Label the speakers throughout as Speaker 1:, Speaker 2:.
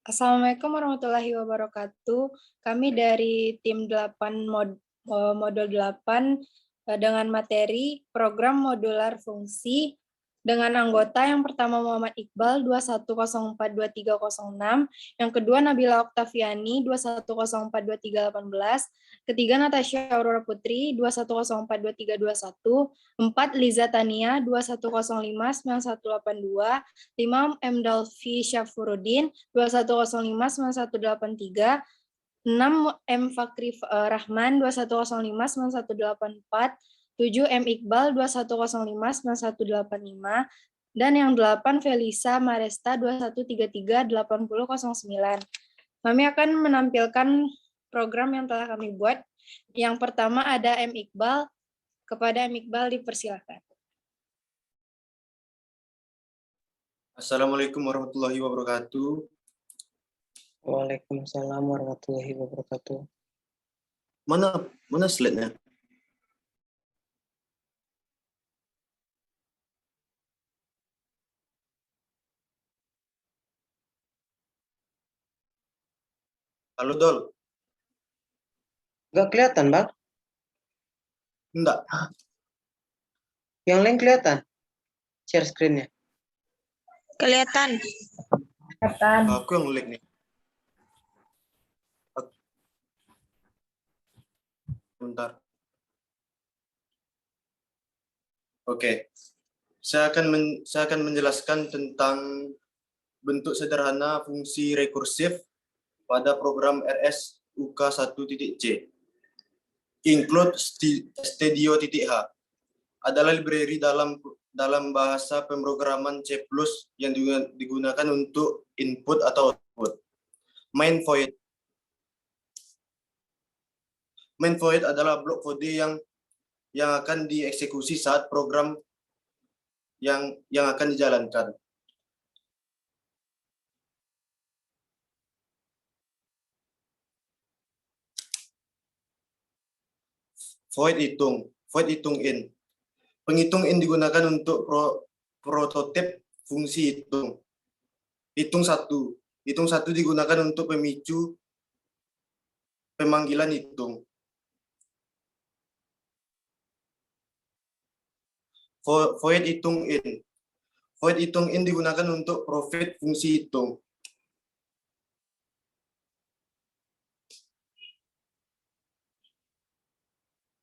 Speaker 1: Assalamualaikum warahmatullahi wabarakatuh. Kami dari tim 8 modul 8 dengan materi program modular fungsi dengan anggota yang pertama Muhammad Iqbal 21042306, yang kedua Nabila Oktaviani 21042318, ketiga Natasha Aurora Putri 21042321, 4 Liza Tania 21059182, 5 M Dalfi Syafruddin 21059183, 6 M Fakri Rahman 21059184, 7 M Iqbal 21059185, dan yang 8 Felisa Maresta 21338009. Kami akan menampilkan program yang telah kami buat. Yang pertama ada M Iqbal. Kepada M Iqbal dipersilakan.
Speaker 2: Assalamualaikum warahmatullahi wabarakatuh.
Speaker 3: Waalaikumsalam warahmatullahi wabarakatuh.
Speaker 2: Mana slide-nya? Halo Dol.
Speaker 3: Nggak kelihatan, Bang?
Speaker 2: Enggak.
Speaker 3: Yang lain kelihatan? Share screen-nya.
Speaker 4: Kelihatan.
Speaker 2: Aku yang ngelik nih. Bentar. Oke. Saya akan menjelaskan tentang bentuk sederhana fungsi rekursif pada program RS UK 1.C. Include Studio.H adalah library dalam bahasa pemrograman C+ yang digunakan untuk input atau output. Main void adalah blok kode yang akan dieksekusi saat program yang akan dijalankan. Void hitung in. Penghitung in digunakan untuk prototip fungsi hitung. Hitung satu digunakan untuk pemicu pemanggilan hitung. Void hitung in. Void hitung in digunakan untuk profit fungsi hitung.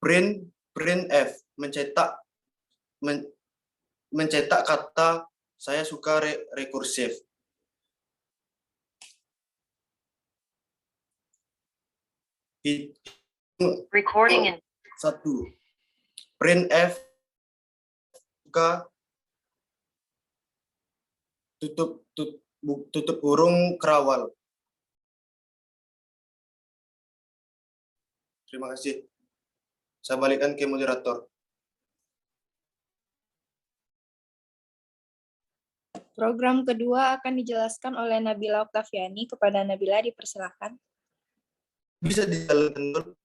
Speaker 2: Printf mencetak kata saya suka rekursif.
Speaker 4: Recording in
Speaker 2: 1. Printf buka tutup kurung kerawal. Terima kasih. Saya balikkan ke moderator.
Speaker 1: Program kedua akan dijelaskan oleh Nabila Oktaviani. Kepada Nabila dipersilakan.
Speaker 2: Bisa dijalankan dulu.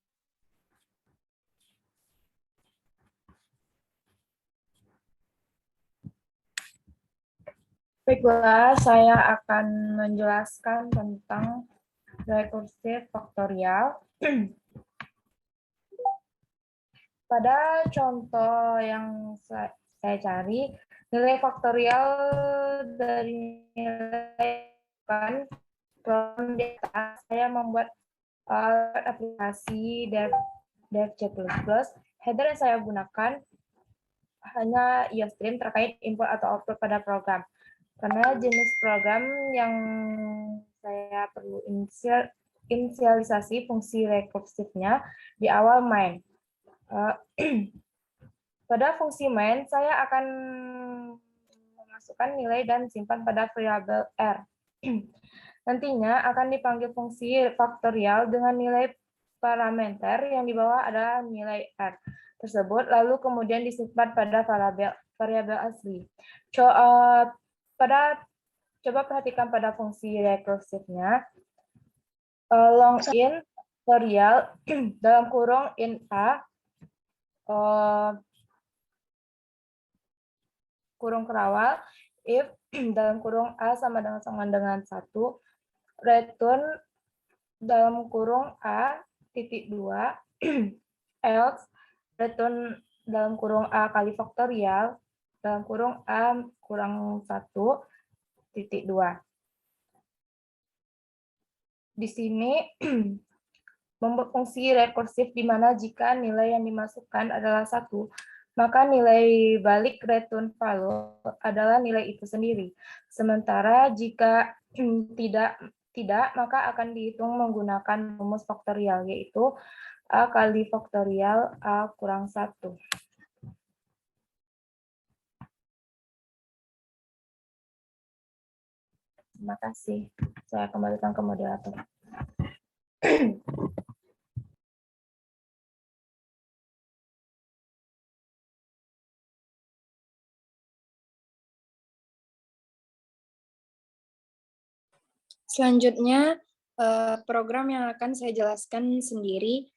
Speaker 5: Baiklah, saya akan menjelaskan tentang rekursif faktorial. Pada contoh yang saya cari, nilai faktorial dari nilai kan problem di atas, saya membuat aplikasi dev C++. Header yang saya gunakan hanya IOStream terkait input atau output pada program. Karena jenis program yang saya perlu inisialisasi fungsi rekursifnya di awal main. Pada fungsi main, saya akan memasukkan nilai dan simpan pada variabel R. Nantinya akan dipanggil fungsi faktorial dengan nilai parameter yang di bawah adalah nilai R tersebut, lalu kemudian disimpan pada variabel asli. Coba perhatikan pada fungsi rekursifnya. Login faktorial dalam kurung int A kurung kerawal if dalam kurung A sama dengan 1, return dalam kurung A titik 2 else return dalam kurung A kali faktorial dalam kurung A kurang 1 titik 2. Di sini membuat fungsi rekursif di mana jika nilai yang dimasukkan adalah 1, maka nilai balik return value adalah nilai itu sendiri. Sementara jika tidak, maka akan dihitung menggunakan rumus faktorial, yaitu A kali faktorial A kurang 1. Terima kasih. Saya kembalikan ke moderator.
Speaker 1: Selanjutnya, program yang akan saya jelaskan sendiri.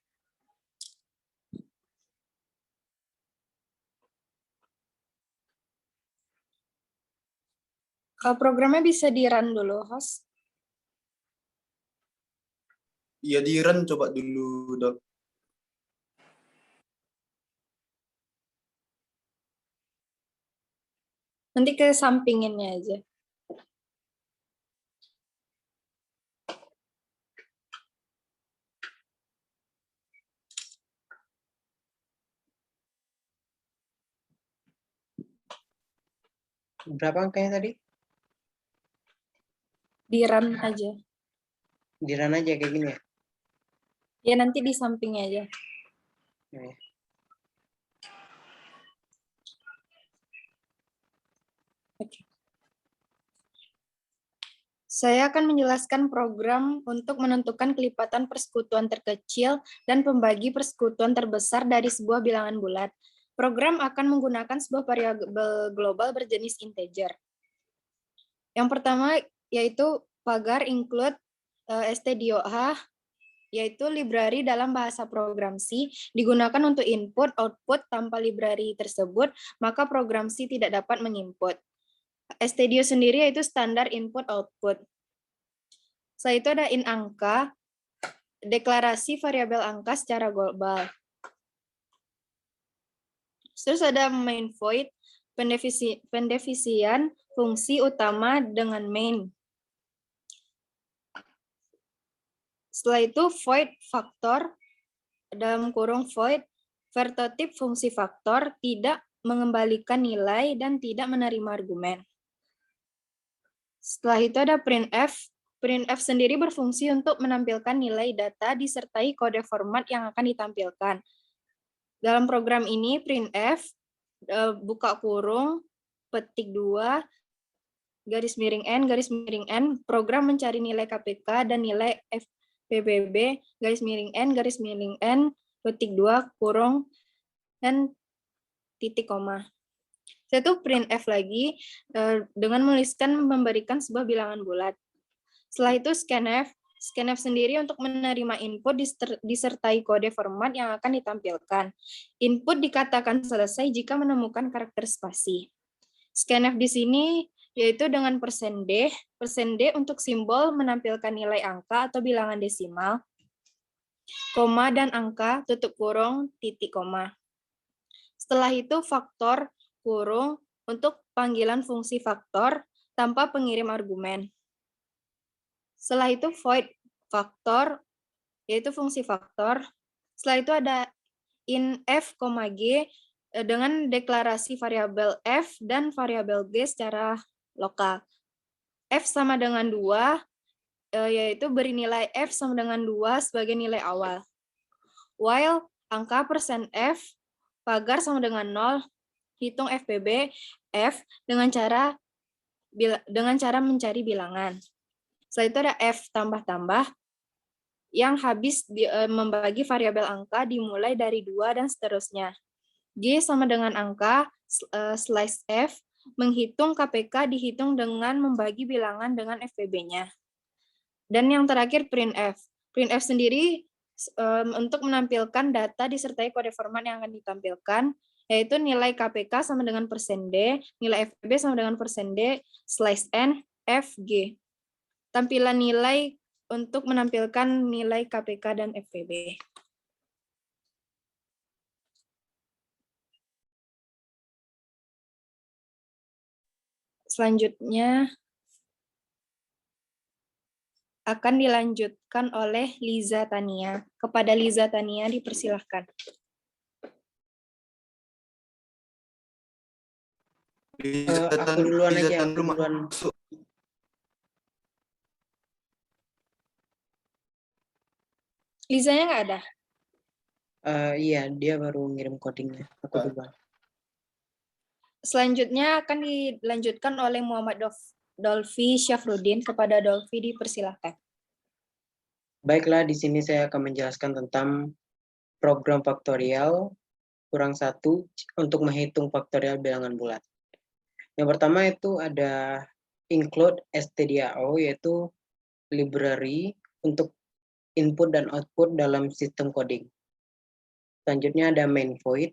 Speaker 1: Programnya bisa di-run dulu, host.
Speaker 2: Iya, di-run coba dulu, Dok.
Speaker 1: Nanti ke sampinginnya aja.
Speaker 3: Berapa angkanya tadi?
Speaker 1: Di-run aja.
Speaker 3: Di-run aja kayak gini ya?
Speaker 1: Ya, nanti di sampingnya aja.
Speaker 3: Ya.
Speaker 1: Oke. Saya akan menjelaskan program untuk menentukan kelipatan persekutuan terkecil dan pembagi persekutuan terbesar dari sebuah bilangan bulat. Program akan menggunakan sebuah variabel global berjenis integer. Yang pertama yaitu pagar include stdoh, yaitu library dalam bahasa program C, digunakan untuk input, output. Tanpa library tersebut, maka program C tidak dapat menginput. stdio sendiri yaitu standar input output. Setelah itu ada in angka, deklarasi variabel angka secara global. Terus ada main void, pendefisian fungsi utama dengan main. Setelah itu void faktor, dalam kurung void, vertotip fungsi faktor tidak mengembalikan nilai dan tidak menerima argumen. Setelah itu ada printf. Printf sendiri berfungsi untuk menampilkan nilai data disertai kode format yang akan ditampilkan. Dalam program ini, printf, buka kurung, petik 2, garis miring n, program mencari nilai KPK dan nilai FPBB, garis miring n, petik 2, kurung, dan titik koma. Saya tuh printf lagi dengan menuliskan memberikan sebuah bilangan bulat. Setelah itu scanf. Scanf sendiri untuk menerima input disertai kode format yang akan ditampilkan. Input dikatakan selesai jika menemukan karakter spasi. Scanf di sini yaitu dengan %d. %d untuk simbol menampilkan nilai angka atau bilangan desimal, koma dan angka, tutup kurung, titik koma. Setelah itu faktor kurung untuk panggilan fungsi faktor tanpa pengirim argumen. Setelah itu void faktor, yaitu fungsi faktor. Setelah itu ada in f, g dengan deklarasi variabel f dan variabel g secara lokal. F sama dengan 2, yaitu beri nilai f sama dengan 2 sebagai nilai awal. While angka %f, pagar sama dengan 0, hitung FPB f dengan cara mencari bilangan. Setelah itu ada f tambah-tambah yang habis membagi variabel angka dimulai dari 2 dan seterusnya. G sama dengan angka, slice f, menghitung KPK dihitung dengan membagi bilangan dengan FPB-nya. Dan yang terakhir printf. Printf sendiri untuk menampilkan data disertai kode format yang akan ditampilkan, yaitu nilai KPK sama dengan %d, nilai FPB sama dengan %d, slice n, f, g. Tampilan nilai untuk menampilkan nilai KPK dan FPB. Selanjutnya akan dilanjutkan oleh Liza Tania. Kepada Liza Tania dipersilahkan.
Speaker 3: Aku duluan aja, aku
Speaker 2: dulu
Speaker 3: duluan.
Speaker 2: masuk.
Speaker 1: Lizanya nggak ada?
Speaker 3: Iya, dia baru ngirim codingnya. Aku duluan.
Speaker 1: Selanjutnya akan dilanjutkan oleh Muhammad Dolfi Syafruddin. Kepada Dolfi dipersilahkan.
Speaker 3: Baiklah, di sini saya akan menjelaskan tentang program faktorial kurang 1 untuk menghitung faktorial bilangan bulat. Yang pertama itu ada include stdio, yaitu library untuk input dan output dalam sistem coding. Selanjutnya ada main void.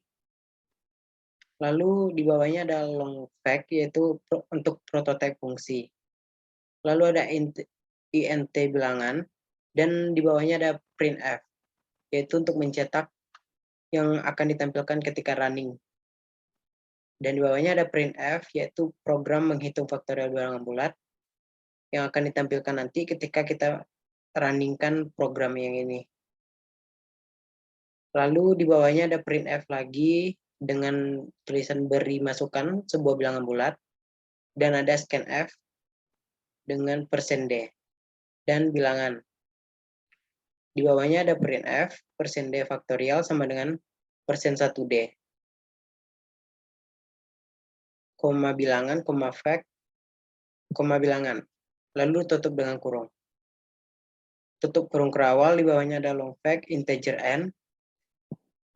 Speaker 3: Lalu di bawahnya ada long fact, yaitu untuk prototype fungsi. Lalu ada int bilangan, dan di bawahnya ada printf, yaitu untuk mencetak yang akan ditampilkan ketika running. Dan di bawahnya ada printf, yaitu program menghitung faktorial bilangan bulat yang akan ditampilkan nanti ketika kita runningkan program yang ini. Lalu di bawahnya ada printf lagi dengan tulisan beri masukan sebuah bilangan bulat, dan ada scanf dengan %d dan bilangan. Di bawahnya ada printf %d faktorial sama dengan %1d. Koma bilangan, koma fact, koma bilangan. Lalu tutup dengan kurung. Tutup kurung kerawal, di bawahnya ada long fact integer n.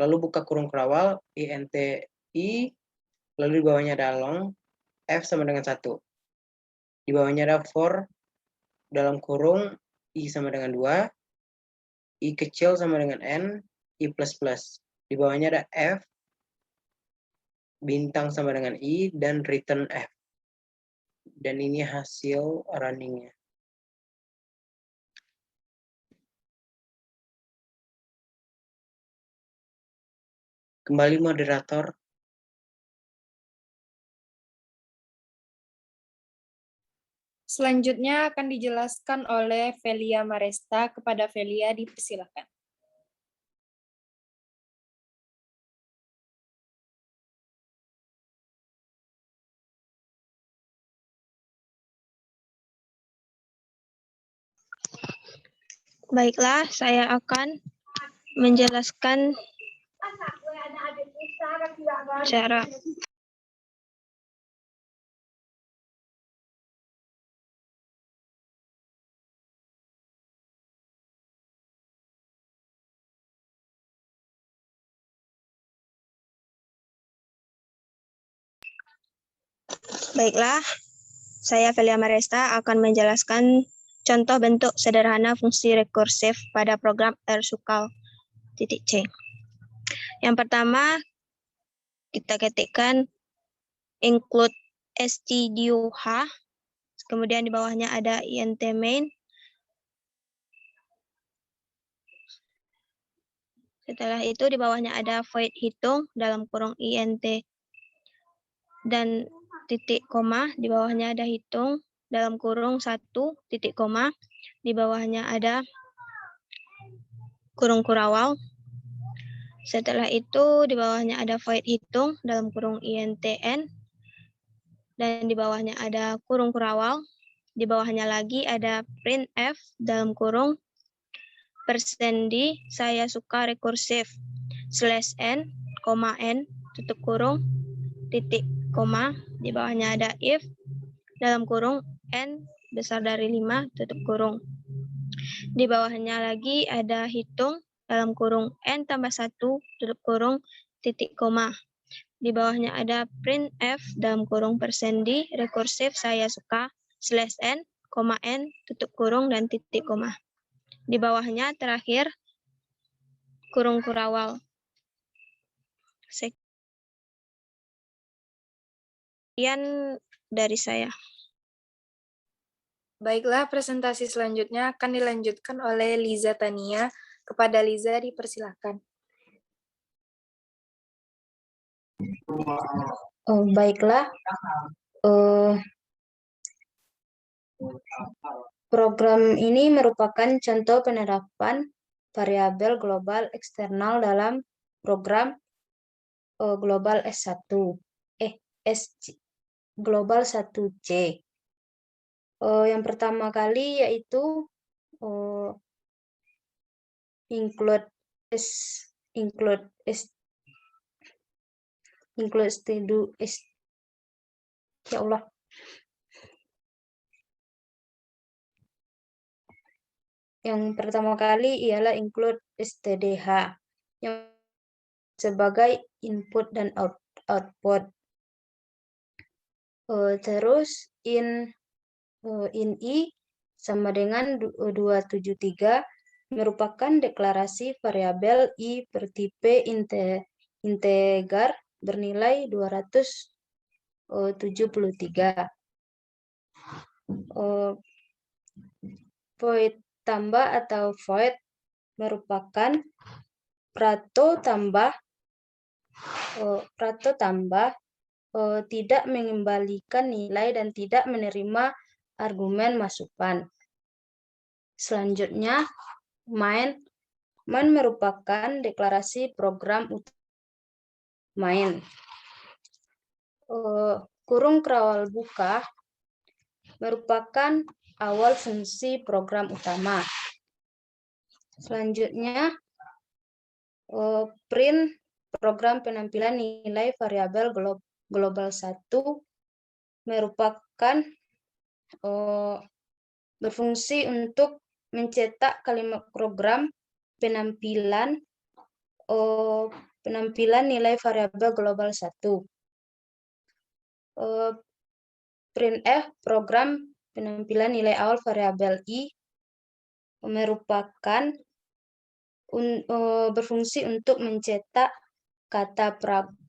Speaker 3: Lalu buka kurung kerawal int i, lalu di bawahnya ada long f sama dengan 1. Di bawahnya ada for dalam kurung i sama dengan 2, i kecil sama dengan n, i plus plus. Di bawahnya ada f bintang sama dengan i, dan return f. Dan ini hasil runningnya. Kembali moderator.
Speaker 1: Selanjutnya akan dijelaskan oleh Velia Maresta. Kepada Velia dipersilakan.
Speaker 4: Baiklah, saya akan menjelaskan cara Baiklah, saya Velia Maresta akan menjelaskan contoh bentuk sederhana fungsi rekursif pada program RSUKAL.C. Yang pertama, kita ketikkan include stdio_h, kemudian di bawahnya ada int main. Setelah itu di bawahnya ada void hitung dalam kurung int dan titik koma, di bawahnya ada hitung dalam kurung 1 titik koma, di bawahnya ada kurung kurawal. Setelah itu di bawahnya ada void hitung dalam kurung intn, dan di bawahnya ada kurung kurawal. Di bawahnya lagi ada printf dalam kurung %d saya suka rekursif /n, n, tutup kurung, titik koma, di bawahnya ada if dalam kurung n besar dari 5, tutup kurung. Di bawahnya lagi ada hitung dalam kurung n tambah 1, tutup kurung, titik koma. Di bawahnya ada printf dalam kurung %d rekursif saya suka /n, n, tutup kurung, dan titik koma. Di bawahnya terakhir kurung kurawal. Sekian dari saya.
Speaker 1: Baiklah, presentasi selanjutnya akan dilanjutkan oleh Liza Tania. Kepada Liza dipersilakan.
Speaker 6: Baiklah, program ini merupakan contoh penerapan variabel global eksternal dalam program global S1, global 1C. Yang pertama kali yaitu include ya Allah. Yang pertama kali ialah include stdh yang sebagai input dan output. Terus in I sama dengan 273 merupakan deklarasi variabel I bertipe integer bernilai 273. Void tambah atau void merupakan prato tambah tidak mengembalikan nilai dan tidak menerima argumen masukan. Selanjutnya, main merupakan deklarasi program main. Kurung kerawal buka merupakan awal fungsi program utama. Selanjutnya, print program penampilan nilai variabel global 1 merupakan berfungsi untuk mencetak kalimat program penampilan nilai variabel global 1. Printf program penampilan nilai awal variabel I merupakan berfungsi untuk mencetak kata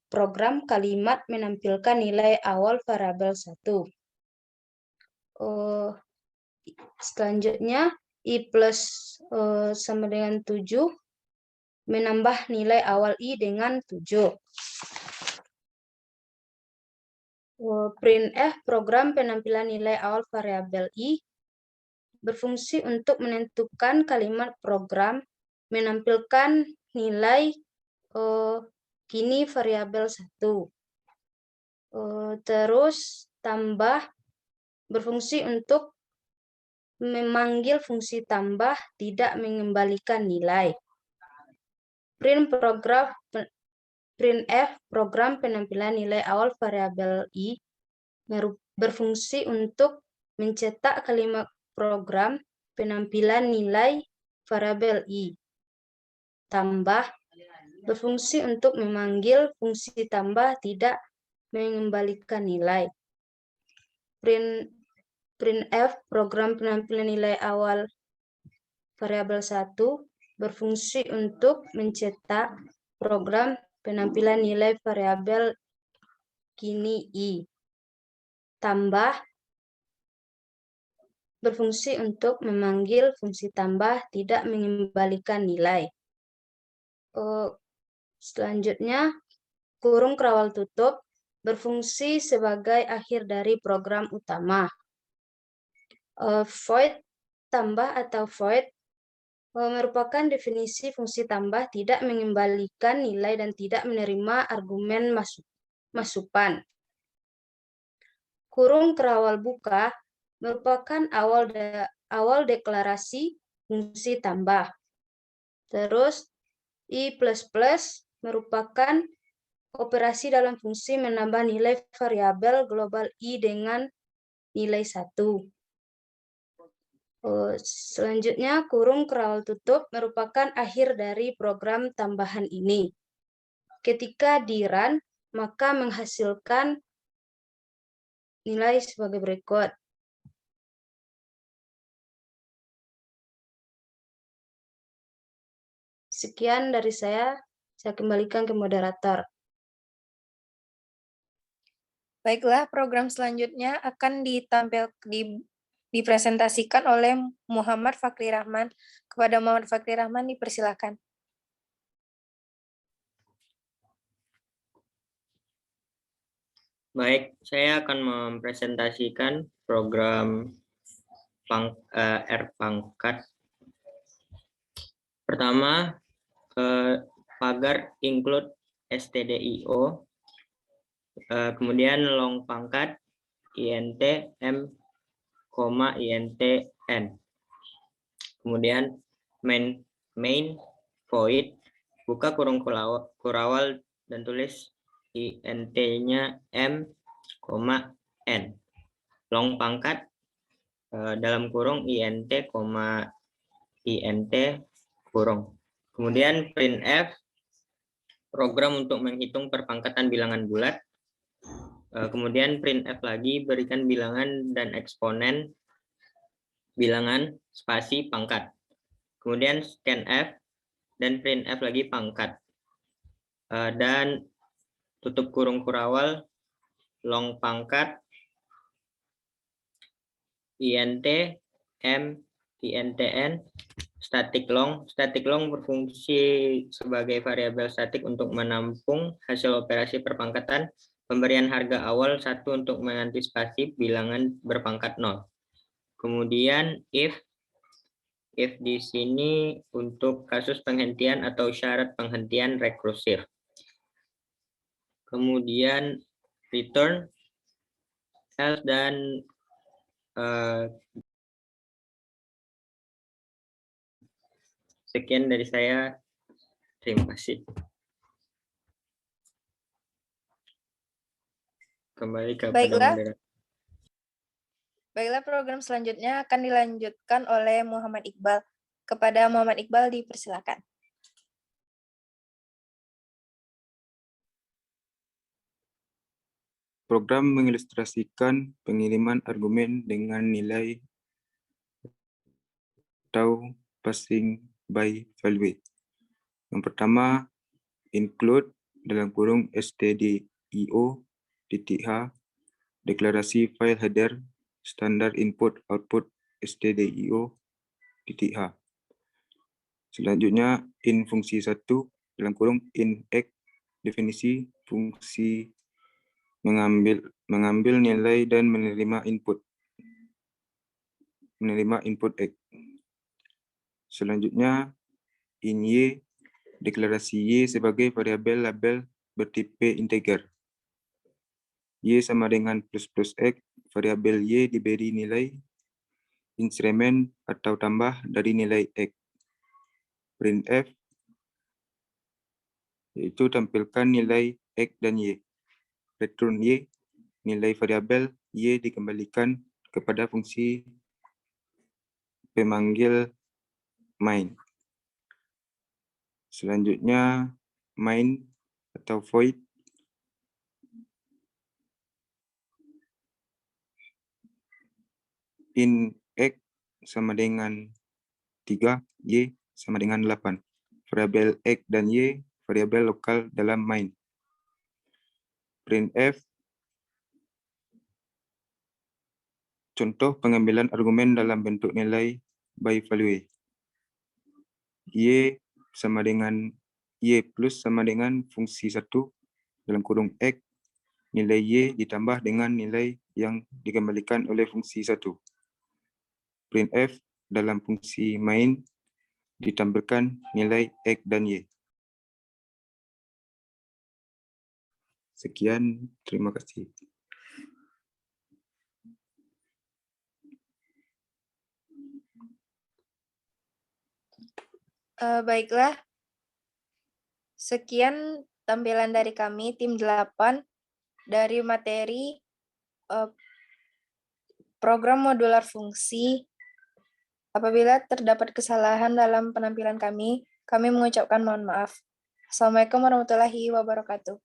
Speaker 6: program kalimat menampilkan nilai awal variabel 1. Selanjutnya, I plus sama dengan 7 menambah nilai awal I dengan 7. Printf program penampilan nilai awal variabel I berfungsi untuk menentukan kalimat program menampilkan nilai kini variabel 1. Terus tambah berfungsi untuk memanggil fungsi tambah tidak mengembalikan nilai. Printf program penampilan nilai awal variabel I berfungsi untuk mencetak kalimat program penampilan nilai variabel I. Tambah berfungsi untuk memanggil fungsi tambah tidak mengembalikan nilai. Printf program penampilan nilai awal variabel 1 berfungsi untuk mencetak program penampilan nilai variabel kini I. Tambah berfungsi untuk memanggil fungsi tambah tidak mengembalikan nilai. Selanjutnya, kurung kerawal tutup berfungsi sebagai akhir dari program utama. Void tambah atau void merupakan definisi fungsi tambah tidak mengembalikan nilai dan tidak menerima argumen masukan. Kurung kerawal buka merupakan awal deklarasi fungsi tambah. Terus I++ merupakan operasi dalam fungsi menambah nilai variabel global I dengan nilai 1. Selanjutnya, kurung kerawal tutup merupakan akhir dari program tambahan ini. Ketika di-run, maka menghasilkan nilai sebagai berikut. Sekian dari saya kembalikan ke moderator.
Speaker 1: Baiklah, program selanjutnya akan dipresentasikan oleh Muhammad Fakri Rahman. Kepada Muhammad Fakri Rahman dipersilakan.
Speaker 7: Baik, saya akan mempresentasikan program R pangkat. Pertama, pagar include stdio, kemudian long pangkat int m, int n. Kemudian main void, buka kurung kurawal dan tulis int-nya m, n. Long pangkat dalam kurung int, int kurung. Kemudian printf, program untuk menghitung perpangkatan bilangan bulat. Kemudian printf lagi, berikan bilangan dan eksponen bilangan spasi pangkat. Kemudian scanf dan printf lagi pangkat. Dan tutup kurung kurawal long pangkat int m, int n, static long berfungsi sebagai variabel statik untuk menampung hasil operasi perpangkatan. Pemberian harga awal 1 untuk mengantisipasi bilangan berpangkat 0. Kemudian if di sini untuk kasus penghentian atau syarat penghentian rekursif. Kemudian return, else, dan sekian dari saya. Terima kasih. Kembali ke
Speaker 1: Baiklah, program selanjutnya akan dilanjutkan oleh Muhammad Iqbal. Kepada Muhammad Iqbal dipersilakan.
Speaker 8: Program mengilustrasikan pengiriman argumen dengan nilai atau passing by value. Yang pertama, include dalam kurung stdio.h, deklarasi file header standar input output stdio.h. Selanjutnya, in fungsi 1 dalam kurung in x, definisi fungsi mengambil nilai dan menerima input x. Selanjutnya, in y, deklarasi y sebagai variabel label bertipe integer. Y sama dengan ++ x, variabel y diberi nilai inkrement atau tambah dari nilai x. Printf, yaitu tampilkan nilai x dan y. Return y, nilai variabel y dikembalikan kepada fungsi pemanggil main. Selanjutnya, main atau void. In x sama dengan 3, y sama dengan 8. Variabel x dan y variabel lokal dalam main. Printf, contoh pengambilan argumen dalam bentuk nilai by value. Y sama dengan y plus sama dengan fungsi 1 dalam kurung x, nilai y ditambah dengan nilai yang dikembalikan oleh fungsi 1. Printf dalam fungsi main ditampilkan nilai x dan y. Sekian, terima kasih.
Speaker 1: Baiklah, sekian tampilan dari kami, tim 8, dari materi program modular fungsi. Apabila terdapat kesalahan dalam penampilan kami mengucapkan mohon maaf. Assalamualaikum warahmatullahi wabarakatuh.